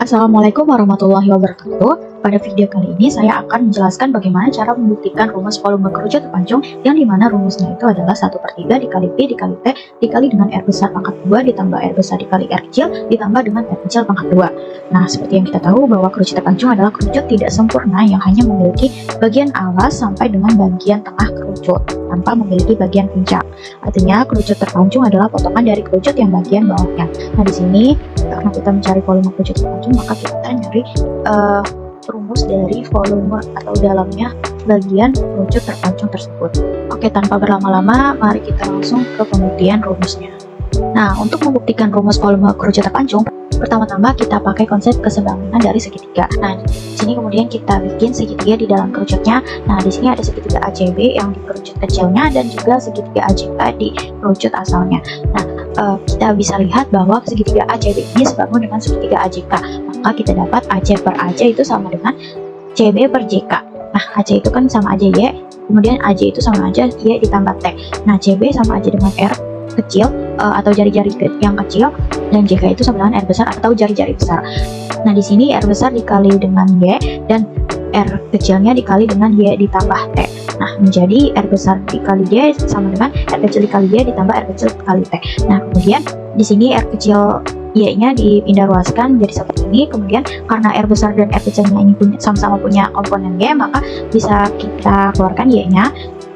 Assalamualaikum warahmatullahi wabarakatuh. Pada video kali ini saya akan menjelaskan bagaimana cara membuktikan rumus volume kerucut terpancung yang dimana rumusnya itu adalah 1/3 dikali P dikali T dikali dengan R besar pangkat 2 ditambah R besar dikali R kecil ditambah dengan R kecil pangkat 2. Nah, seperti yang kita tahu bahwa kerucut terpancung adalah kerucut tidak sempurna yang hanya memiliki bagian alas sampai dengan bagian tengah kerucut tanpa memiliki bagian puncak. Artinya kerucut terpancung adalah potongan dari kerucut yang bagian bawahnya. Nah, di sini karena kita mencari volume kerucut terpancung, maka kita nyari rumus dari volume atau dalamnya bagian kerucut terpancung tersebut. Oke, tanpa berlama-lama, mari kita langsung ke pembuktian rumusnya. Nah, untuk membuktikan rumus volume kerucut terpancung, pertama-tama kita pakai konsep keseimbangan dari segitiga. Nah, di sini kemudian kita bikin segitiga di dalam kerucutnya. Nah, di sini ada segitiga ACB yang di kerucut kecilnya dan juga segitiga AJK di kerucut asalnya. Nah, kita bisa lihat bahwa segitiga ACB ini sebangun dengan segitiga AJK. Maka kita dapat AC per AC itu sama dengan CB per JK. Nah, AC itu kan sama aja Y, kemudian AJ itu sama aja Y ditambah T. Nah, CB sama aja dengan R kecil atau jari-jari yang kecil, dan JK itu sama dengan R besar atau jari-jari besar. Nah, di sini R besar dikali dengan Y dan R kecilnya dikali dengan Y ditambah T. Nah, menjadi R besar dikali Y sama dengan R kecil dikali Y ditambah R kecil dikali T. Nah, kemudian di sini R kecil Y-nya dipindah ruaskan jadi seperti ini. Kemudian karena R besar dan R kecilnya ini sama-sama punya komponen Y, maka bisa kita keluarkan Y-nya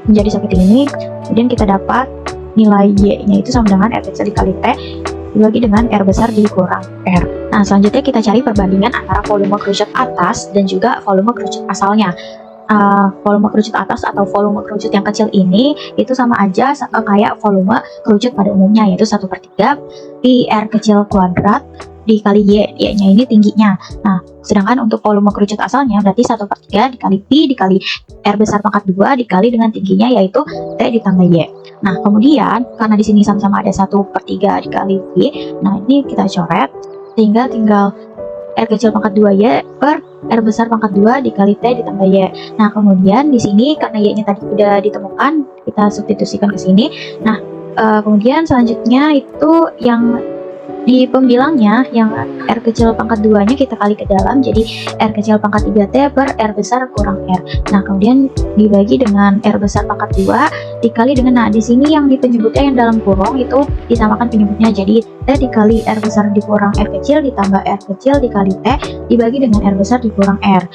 menjadi seperti ini. Kemudian kita dapat nilai Y-nya itu sama dengan R kecil dikali T dibagi dengan R besar dikurang R. Nah, selanjutnya kita cari perbandingan antara volume kerucut atas dan juga volume kerucut asalnya. Volume kerucut atas atau volume kerucut yang kecil ini itu sama aja kayak volume kerucut pada umumnya, yaitu 1/3 pi R kecil kuadrat dikali Y-nya ini tingginya. Nah, sedangkan untuk volume kerucut asalnya berarti 1/3 dikali pi dikali R besar pangkat 2 dikali dengan tingginya yaitu T ditambah Y. Nah, kemudian karena di sini sama-sama ada 1/3 dikali pi, nah ini kita coret sehingga tinggal R kecil pangkat 2Y per R besar pangkat 2 dikali T ditambah Y. Nah, kemudian di sini karena Y-nya tadi udah ditemukan, kita substitusikan ke sini. Nah, kemudian selanjutnya itu yang di pembilangnya yang R kecil pangkat 2-nya kita kali ke dalam, jadi R kecil pangkat 3T per R besar kurang R. Nah, kemudian dibagi dengan R besar pangkat 2 dikali dengan, nah di sini yang di penyebutnya yang dalam kurung itu disamakan penyebutnya, jadi T dikali R besar dikurang R kecil ditambah R kecil dikali T dibagi dengan R besar dikurang R.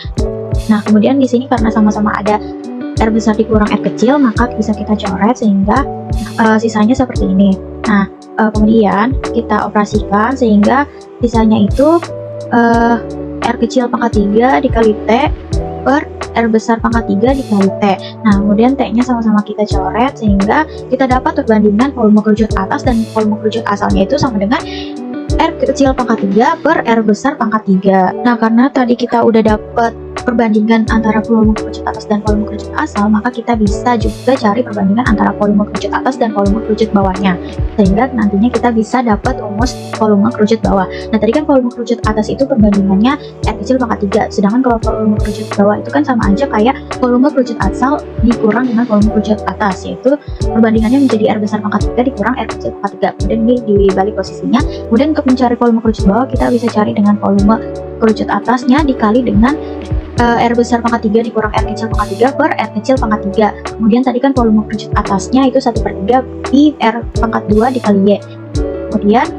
Nah, kemudian di sini karena sama-sama ada R besar dikurang R kecil, maka bisa kita coret sehingga sisanya seperti ini. Nah, kemudian kita operasikan sehingga sisanya itu R kecil pangkat 3 dikali T per R besar pangkat 3 dikali T. Nah, kemudian T-nya sama-sama kita coret sehingga kita dapat perbandingan volume kerucut atas dan volume kerucut asalnya itu sama dengan R kecil pangkat 3 per R besar pangkat 3. Nah, karena tadi kita udah dapat perbandingan antara volume kerucut atas dan volume kerucut asal, maka kita bisa juga cari perbandingan antara volume kerucut atas dan volume kerucut bawahnya, sehingga nantinya kita bisa dapat rumus volume kerucut bawah. Nah, tadi kan volume kerucut atas itu perbandingannya R kecil pangkat 3, sedangkan kalau volume kerucut bawah itu kan sama aja kayak volume kerucut asal dikurang dengan volume kerucut atas, yaitu perbandingannya menjadi R besar pangkat 3 dikurang R kecil pangkat 3. Kemudian ini dibalik posisinya. Kemudian untuk mencari volume kerucut bawah, kita bisa cari dengan volume kerucut atasnya dikali dengan R besar pangkat 3 dikurang R kecil pangkat 3 per R kecil pangkat 3. Kemudian tadi kan volume kerucut atasnya itu 1/3 pi R pangkat 2 dikali Y. Kemudian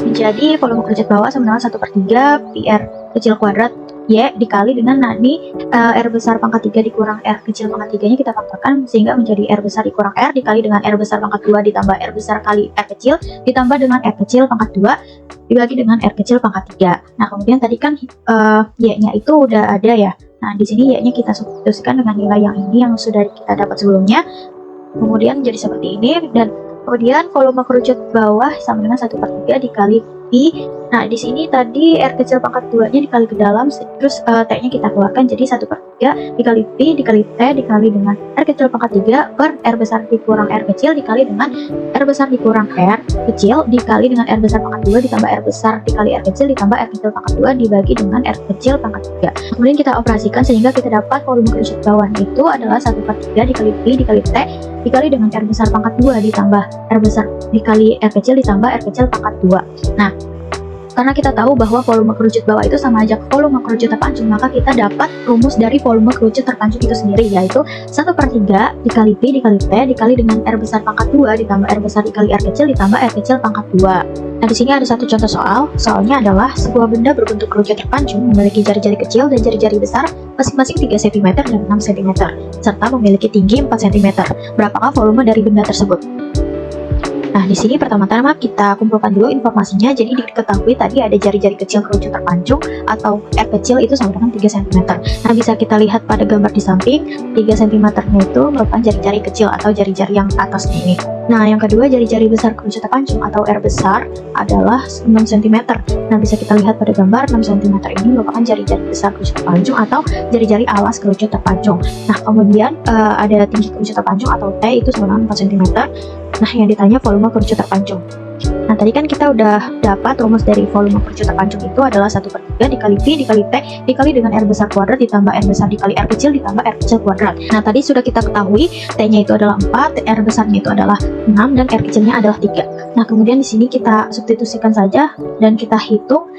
menjadi volume kerucut bawah sama dengan 1/3 pi R kecil kuadrat Y dikali dengan nadi R besar pangkat 3 dikurang R kecil pangkat 3 nya kita faktorkan sehingga menjadi R besar dikurang R dikali dengan R besar pangkat 2 ditambah R besar kali R kecil ditambah dengan R kecil pangkat 2 dibagi dengan R kecil pangkat 3. Nah, kemudian tadi kan Y-nya itu udah ada ya. Nah, di sini Y-nya kita substitusikan dengan nilai yang ini yang sudah kita dapat sebelumnya. Kemudian jadi seperti ini, dan kemudian volume kerucut bawah sama dengan 1/3 dikali pi Nah, di sini tadi R kecil pangkat 2-nya dikali ke dalam, terus T-nya kita keluarkan, jadi 1/3 dikali Pi dikali T dikali dengan R kecil pangkat 3 per R besar dikurang R kecil dikali dengan R besar dikurang R kecil dikali dengan R besar pangkat 2 ditambah R besar dikali R kecil ditambah R kecil pangkat 2 dibagi dengan R kecil pangkat 3. Kemudian kita operasikan sehingga kita dapat volume kerucut bawah itu adalah 1/3 dikali Pi dikali T dikali dengan R besar pangkat 2 ditambah R besar dikali R kecil ditambah R kecil pangkat 2. Nah, karena kita tahu bahwa volume kerucut bawah itu sama aja volume kerucut terpancung, maka kita dapat rumus dari volume kerucut terpancung itu sendiri, yaitu 1/3 dikali Pi dikali T dikali dengan R besar pangkat 2 ditambah R besar dikali R kecil ditambah R kecil pangkat 2. Nah, di sini ada satu contoh soal. Soalnya adalah sebuah benda berbentuk kerucut terpancung memiliki jari-jari kecil dan jari-jari besar masing-masing 3 cm dan 6 cm, serta memiliki tinggi 4 cm. Berapakah volume dari benda tersebut? Nah, di sini pertama-tama kita kumpulkan dulu informasinya. Jadi diketahui tadi ada jari-jari kecil kerucut terpancung atau R kecil itu sama dengan 3 cm. Nah, bisa kita lihat pada gambar di samping, 3 cm-nya itu merupakan jari-jari kecil atau jari-jari yang atasnya ini. Nah, yang kedua jari-jari besar kerucut terpancung atau R besar adalah 6 cm. Nah, bisa kita lihat pada gambar 6 cm ini merupakan jari-jari besar kerucut terpancung atau jari-jari alas kerucut terpancung. Nah, kemudian ada tinggi kerucut terpancung atau T itu sama dengan 4 cm. Nah, yang ditanya volume kerucut terpancung. Nah, tadi kan kita udah dapat rumus dari volume kerucut terpancung itu adalah 1/3 dikali Pi dikali T dikali dengan R besar kuadrat ditambah R besar dikali R kecil ditambah R kecil kuadrat. Nah, tadi sudah kita ketahui T-nya itu adalah 4, R besarnya itu adalah 6, dan R kecilnya adalah 3. Nah, kemudian di sini kita substitusikan saja dan kita hitung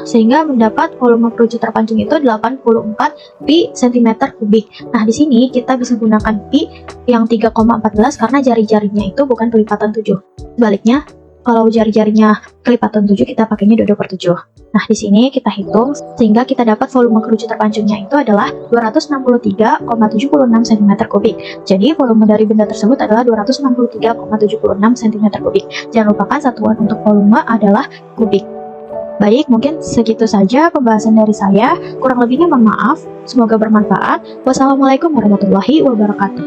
sehingga mendapat volume kerucut terpancung itu 84 Pi cm kubik. Nah, di sini kita bisa gunakan Pi yang 3,14 karena jari-jarinya itu bukan kelipatan 7. Sebaliknya, kalau jari-jarinya kelipatan 7, kita pakainya 2/7. Nah, di sini kita hitung sehingga kita dapat volume kerucut terpancungnya itu adalah 263,76 cm kubik. Jadi, volume dari benda tersebut adalah 263,76 cm kubik. Jangan lupakan satuan untuk volume adalah kubik. Baik, mungkin segitu saja pembahasan dari saya. Kurang lebihnya mohon maaf. Semoga bermanfaat. Wassalamualaikum warahmatullahi wabarakatuh.